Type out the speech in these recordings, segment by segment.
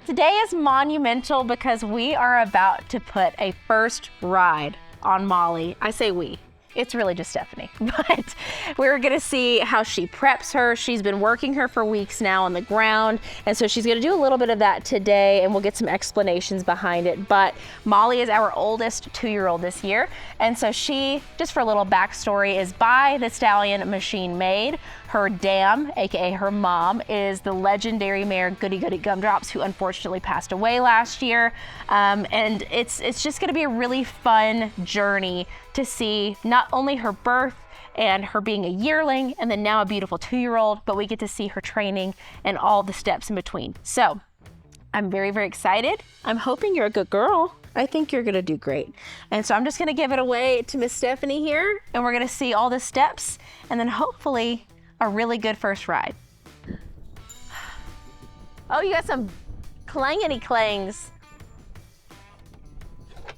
Today is monumental because we are about to put a first ride on Molly. I say we. It's really just Stephanie, but we're gonna see how she preps her. She's been working her for weeks now on the ground, and so she's gonna do a little bit of that today, and we'll get some explanations behind it. But Molly is our oldest 2-year-old this year, and so she, just for a little backstory, is by the stallion Machine Made. Her dam, aka her mom, is the legendary mare Goody Goody Gumdrops, who unfortunately passed away last year. And it's just gonna be a really fun journey to see not only her birth and her being a yearling and then now a beautiful 2-year-old, but we get to see her training and all the steps in between. So I'm very, very excited. I'm hoping you're a good girl. I think you're gonna do great. And so I'm just gonna give it away to Miss Stephanie here, and we're gonna see all the steps and then hopefully a really good first ride. Oh, you got some clangety clangs.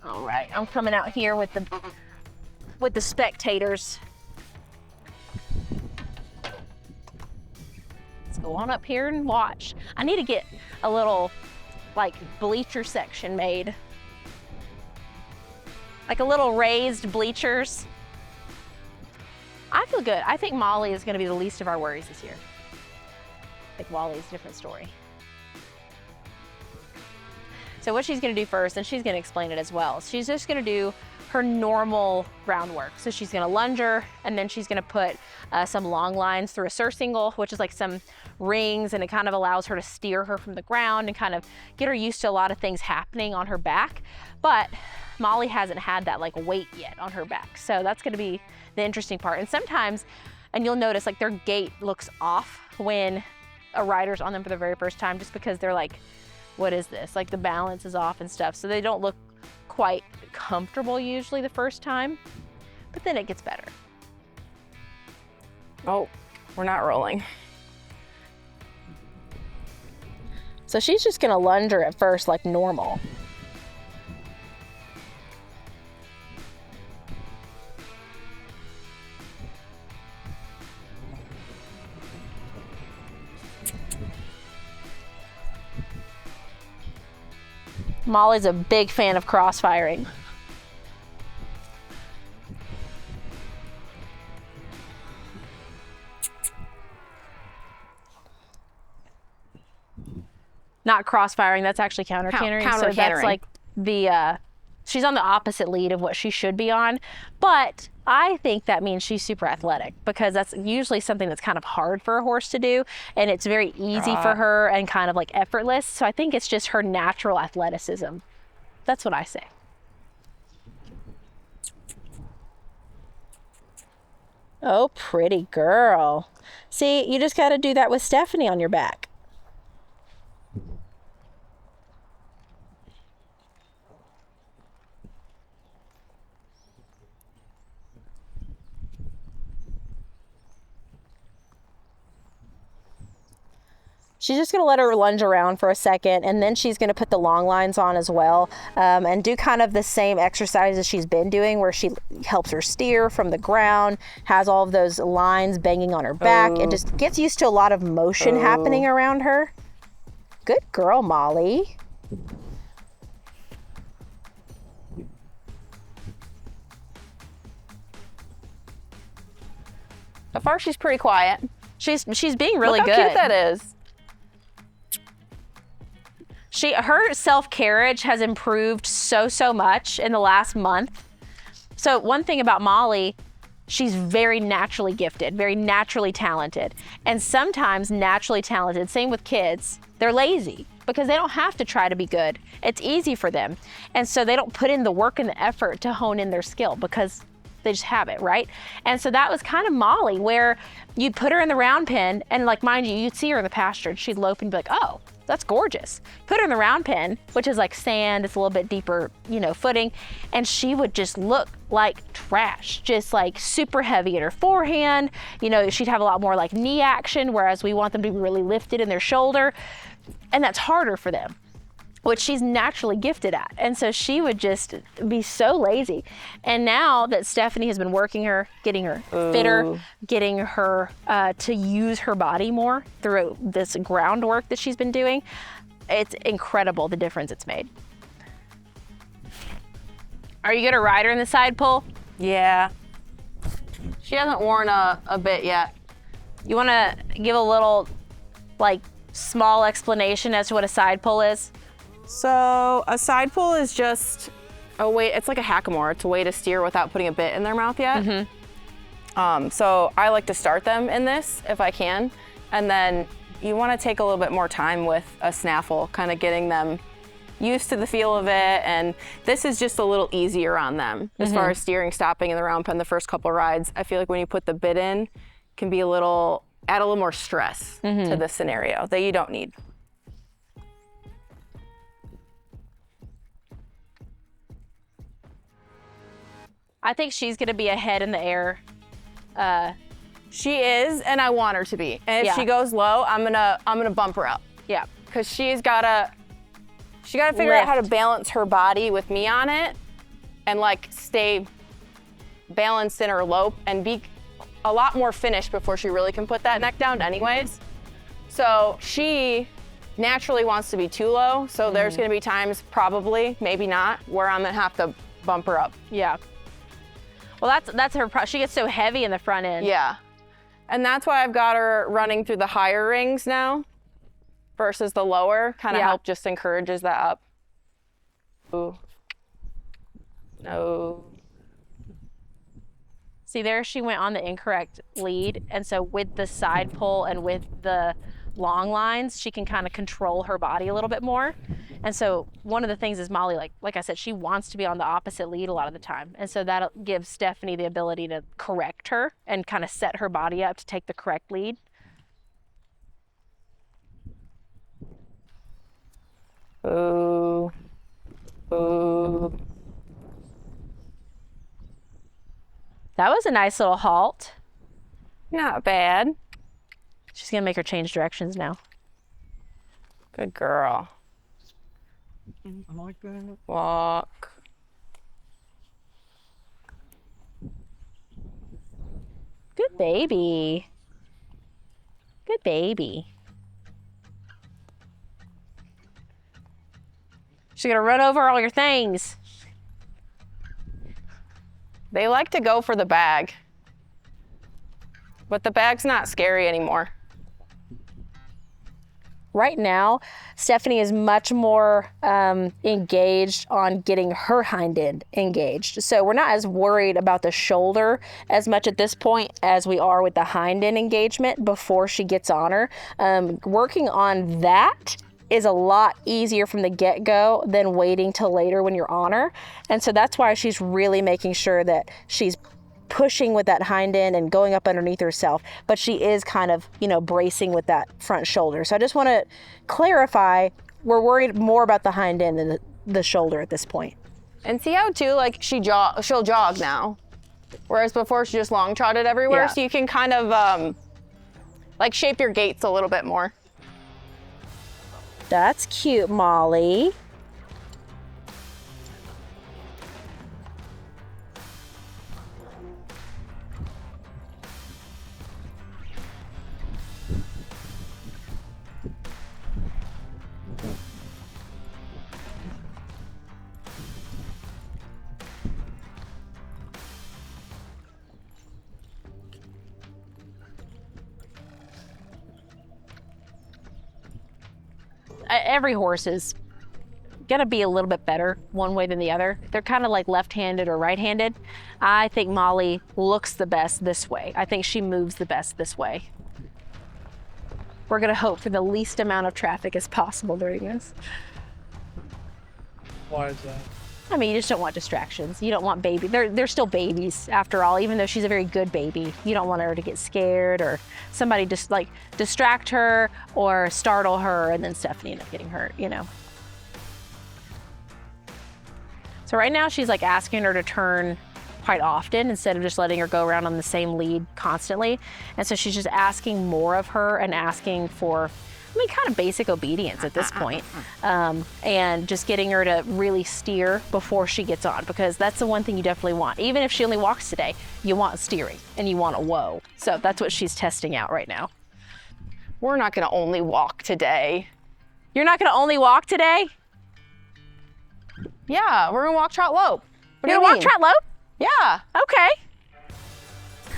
All right, I'm coming out here with the spectators. Let's go on up here and watch. I need to get a little like bleacher section made. Like a little raised bleachers. I feel good. I think Molly is gonna be the least of our worries this year. I think Wally's a different story. So what she's gonna do first, and she's gonna explain it as well, she's just gonna do her normal groundwork. So she's gonna lunge her, and then she's gonna put some long lines through a surcingle, which is like some rings, and it kind of allows her to steer her from the ground and kind of get her used to a lot of things happening on her back. But Molly hasn't had that like weight yet on her back. So that's gonna be the interesting part. And sometimes, and you'll notice like their gait looks off when a rider's on them for the very first time, just because they're like, what is this? Like the balance is off and stuff. So they don't look quite comfortable usually the first time, but then it gets better. Oh, we're not rolling. So she's just gonna lunge her at first like normal. Molly's a big fan of crossfiring. Not crossfiring, that's actually counter-cantering. So that's like the, she's on the opposite lead of what she should be on. But I think that means she's super athletic, because that's usually something that's kind of hard for a horse to do. And it's very easy for her and kind of like effortless. So I think it's just her natural athleticism. That's what I say. Oh, pretty girl. See, you just got to do that with Stephanie on your back. She's just gonna let her lunge around for a second, and then she's gonna put the long lines on as well, and do kind of the same exercises she's been doing, where she helps her steer from the ground, has all of those lines banging on her back, and just gets used to a lot of motion happening around her. Good girl, Molly. So far, she's pretty quiet. She's being really good. Look how cute that is. Her self-carriage has improved so much in the last month. So one thing about Molly, she's very naturally gifted, very naturally talented. And sometimes naturally talented, same with kids, they're lazy because they don't have to try to be good. It's easy for them. And so they don't put in the work and the effort to hone in their skill because they just have it, right? And so that was kind of Molly, where you'd put her in the round pen, and like, mind you, you'd see her in the pasture and she'd lope and be like, oh, that's gorgeous. Put her in the round pen, which is like sand, it's a little bit deeper, footing, and she would just look like trash, just like super heavy in her forehand. She'd have a lot more like knee action, whereas we want them to be really lifted in their shoulder, and that's harder for them, which she's naturally gifted at. And so she would just be so lazy. And now that Stephanie has been working her, getting her fitter, getting her to use her body more through this groundwork that she's been doing, it's incredible the difference it's made. Are you gonna ride her in the side pull? Yeah. She hasn't worn a bit yet. You wanna give a little, like, small explanation as to what a side pull is? So a side pull is just a way, it's like a hackamore. It's a way to steer without putting a bit in their mouth yet. So I like to start them in this if I can. And then you wanna take a little bit more time with a snaffle, kind of getting them used to the feel of it. And this is just a little easier on them as far as steering, stopping in the round pen the first couple rides. I feel like when you put the bit in, can be add a little more stress to the scenario that you don't need. I think she's gonna be ahead in the air. She is, and I want her to be. And if Yeah. she goes low, I'm gonna bump her up. Yeah. Cause she gotta figure out how to balance her body with me on it and like stay balanced in her lope and be a lot more finished before she really can put that neck down anyways. So she naturally wants to be too low. So there's gonna be times, probably, maybe not, where I'm gonna have to bump her up. Yeah. Well, that's her, she gets so heavy in the front end. Yeah. And that's why I've got her running through the higher rings now versus the lower. Kind of help just encourages that up. Ooh. No. See, there she went on the incorrect lead. And so with the side pull and with the long lines, she can kind of control her body a little bit more. And so one of the things is Molly, like I said, she wants to be on the opposite lead a lot of the time. And so that gives Stephanie the ability to correct her and kind of set her body up to take the correct lead. Ooh. Ooh. That was a nice little halt. Not bad. She's gonna make her change directions now. Good girl. I like that. Walk. Good baby. Good baby. She's gonna run over all your things. They like to go for the bag, but the bag's not scary anymore. Right now, Stephanie is much more engaged on getting her hind end engaged. So we're not as worried about the shoulder as much at this point as we are with the hind end engagement before she gets on her. Working on that is a lot easier from the get-go than waiting till later when you're on her. And so that's why she's really making sure that she's pushing with that hind end and going up underneath herself, but she is kind of, bracing with that front shoulder. So I just want to clarify, we're worried more about the hind end than the shoulder at this point. And see how too, like she'll jog now, whereas before she just long trotted everywhere. Yeah. So you can kind of like shape your gaits a little bit more. That's cute, Molly. Every horse is gonna be a little bit better one way than the other. They're kind of like left-handed or right-handed. I think Molly looks the best this way. I think she moves the best this way. We're gonna hope for the least amount of traffic as possible during this. Why is that? I mean, you just don't want distractions. You don't want baby. They're still babies after all, even though she's a very good baby. You don't want her to get scared or somebody just like distract her or startle her and then Stephanie end up getting hurt, So right now she's like asking her to turn quite often instead of just letting her go around on the same lead constantly. And so she's just asking more of her and asking for, kind of basic obedience at this point. And just getting her to really steer before she gets on, because that's the one thing you definitely want. Even if she only walks today, you want steering and you want a whoa. So that's what she's testing out right now. We're not gonna only walk today. You're not gonna only walk today? Yeah, we're gonna walk, trot, lope. What do You're you gonna mean? walk, trot, lope? Yeah. Okay.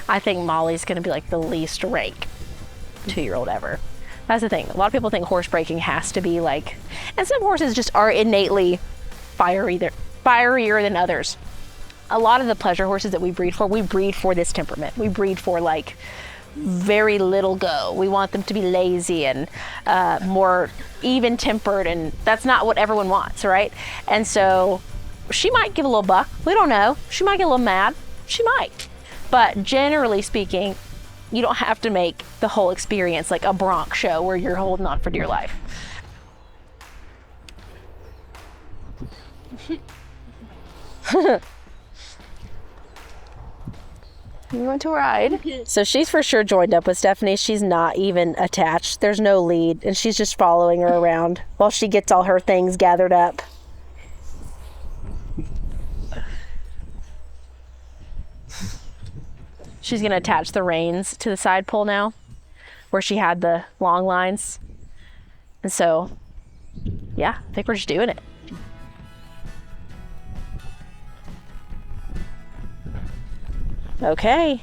I think Molly's gonna be like the least rank 2-year-old ever. That's the thing. A lot of people think horse breaking has to be like, and some horses just are innately fierier than others. A lot of the pleasure horses that we breed for this temperament. We breed for like very little go. We want them to be lazy and more even tempered, and that's not what everyone wants, right? And so she might give a little buck. We don't know. She might get a little mad. She might. But generally speaking, you don't have to make the whole experience like a bronc show where you're holding on for dear life. You want to ride? So she's for sure joined up with Stephanie. She's not even attached. There's no lead, and she's just following her around while she gets all her things gathered up. She's gonna attach the reins to the side pole now, where she had the long lines. And so, yeah, I think we're just doing it. Okay.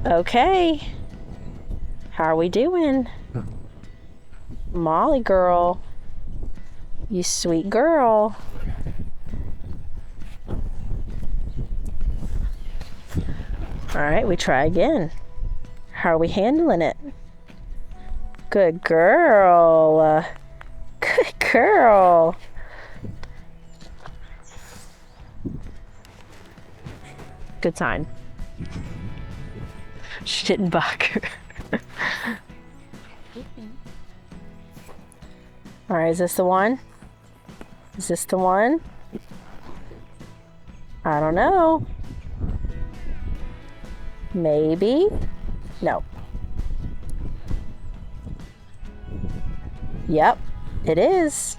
Okay. How are we doing? Molly girl. You sweet girl. All right, we try again. How are we handling it? Good girl. Good girl. Good sign. She didn't buck. All right, is this the one? Is this the one? I don't know. Maybe. No. Yep, it is.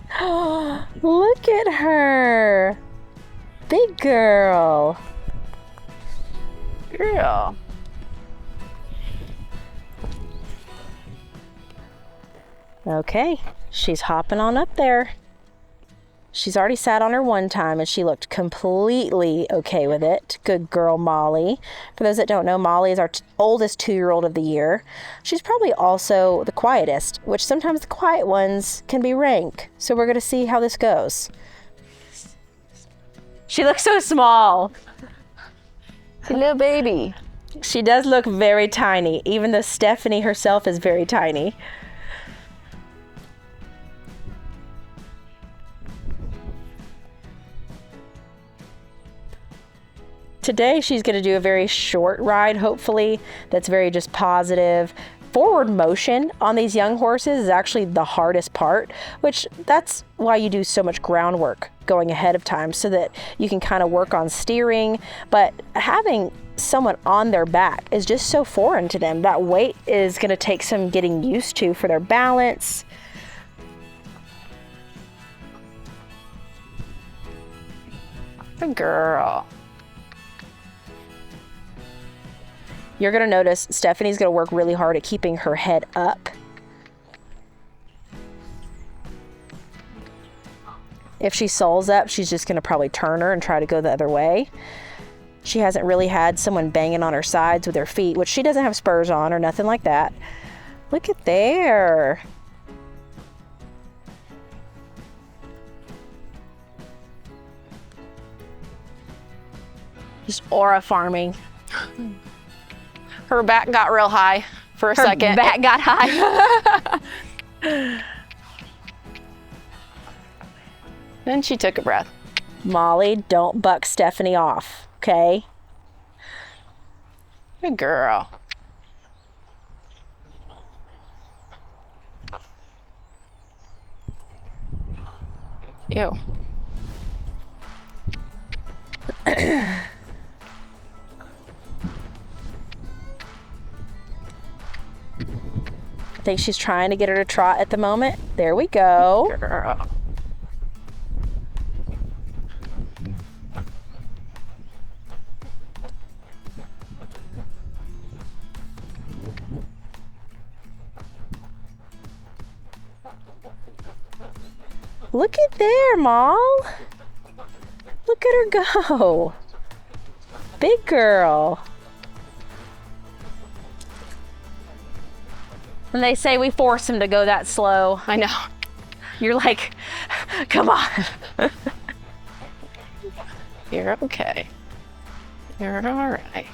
Look at her. Big girl. Girl. Okay, she's hopping on up there. She's already sat on her one time and she looked completely okay with it. Good girl, Molly. For those that don't know, Molly is our oldest 2-year-old of the year. She's probably also the quietest, which sometimes the quiet ones can be rank. So we're going to see how this goes. She looks so small. She's a little baby. She does look very tiny, even though Stephanie herself is very tiny. Today, she's going to do a very short ride, hopefully, that's very just positive. Forward motion on these young horses is actually the hardest part, which that's why you do so much groundwork going ahead of time so that you can kind of work on steering. But having someone on their back is just so foreign to them. That weight is going to take some getting used to for their balance. Good girl. You're going to notice Stephanie's going to work really hard at keeping her head up. If she sulls up, she's just going to probably turn her and try to go the other way. She hasn't really had someone banging on her sides with her feet, which she doesn't have spurs on or nothing like that. Look at there. Just aura farming. Her back got real high for a second. Her back got high. Then she took a breath. Molly, don't buck Stephanie off, okay? Good girl. Ew. I think she's trying to get her to trot at the moment. There we go. Girl. Look at there, Mal. Look at her go. Big girl. And they say we force him to go that slow. I know. You're like, come on. You're okay. You're all right.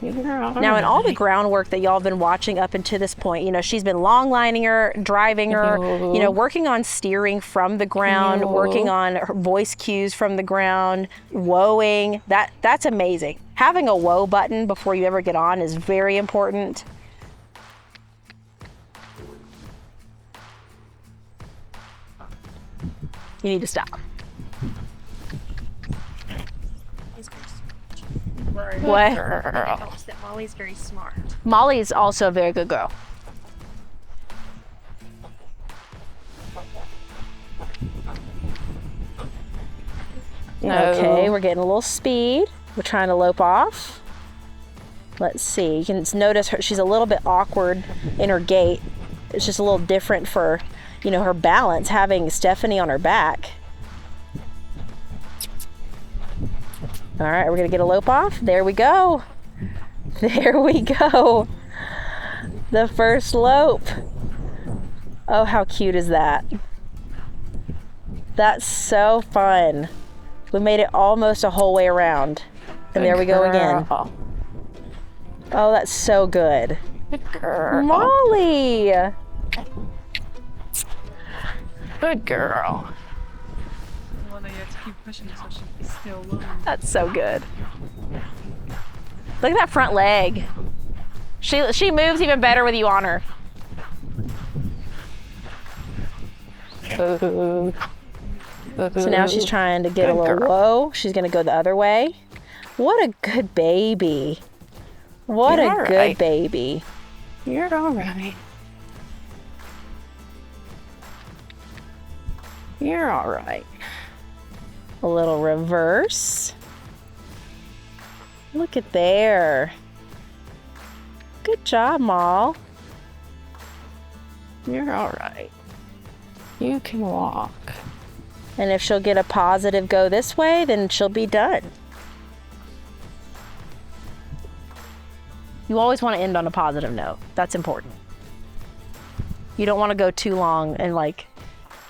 Now, in all the groundwork that y'all have been watching up until this point, you know, she's been long lining her, driving her, you know, working on steering from the ground, working on her voice cues from the ground, whoaing. That's amazing. Having a whoa button before you ever get on is very important. You need to stop. What? Helps that Molly's very smart. Molly's also a very good girl. No. Okay, we're getting a little speed. We're trying to lope off. Let's see. You can notice she's a little bit awkward in her gait. It's just a little different for, you know, her balance, having Stephanie on her back. All right, we're gonna get a lope off. There we go. There we go. The first lope. Oh, how cute is that? That's so fun. We made it almost a whole way around. And there we go again. Oh, that's so good. Good girl. Molly! Good girl. Well, you have to keep pushing so she's still low. That's so good. Look at that front leg. She moves even better with you on her. So now she's trying to get a little whoa. She's gonna go the other way. What a good baby. What a good baby. You're all right. You're all right. A little reverse. Look at there. Good job, Mal. You're all right. You can walk. And if she'll get a positive go this way, then she'll be done. You always want to end on a positive note. That's important. You don't want to go too long and like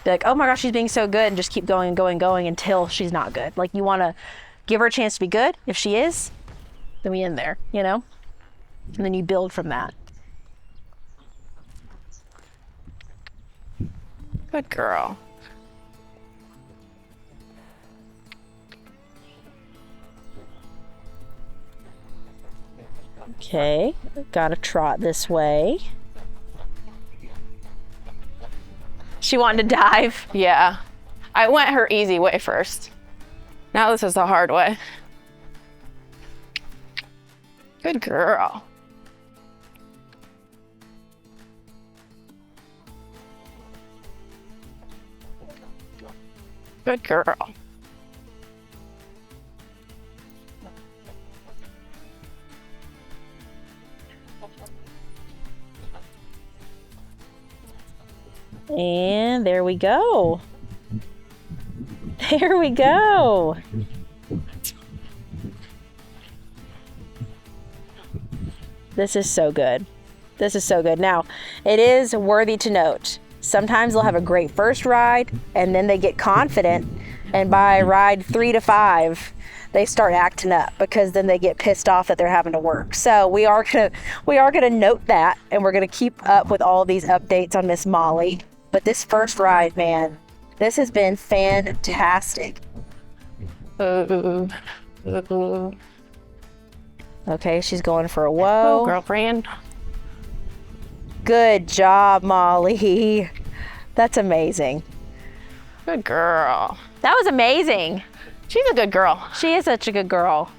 be like, oh my gosh, she's being so good, and just keep going and going and going until she's not good. Like, you want to give her a chance to be good. If she is, then we end there, you know? And then you build from that. Good girl. Okay, gotta trot this way. She wanted to dive. Yeah. I went her easy way first. Now this is the hard way. Good girl. Good girl. And there we go. There we go. This is so good. This is so good. Now, it is worthy to note, sometimes they'll have a great first ride and then they get confident, and by ride 3 to 5, they start acting up because then they get pissed off that they're having to work. So we are gonna note that, and we're gonna keep up with all these updates on Miss Molly. But this first ride, man, this has been fantastic. Okay, she's going for a whoa. Oh, girlfriend. Good job, Molly. That's amazing. Good girl. That was amazing. She's a good girl. She is such a good girl.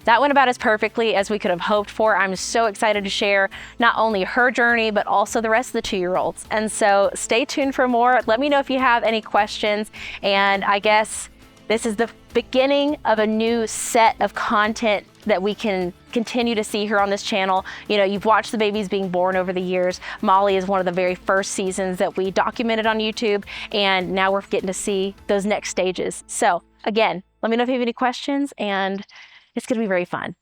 That went about as perfectly as we could have hoped for. I'm so excited to share not only her journey, but also the rest of the 2-year-olds. And so stay tuned for more. Let me know if you have any questions. And I guess this is the beginning of a new set of content that we can continue to see here on this channel. You know, you've watched the babies being born over the years. Molly is one of the very first seasons that we documented on YouTube, and now we're getting to see those next stages. So again, let me know if you have any questions, and it's gonna be very fun.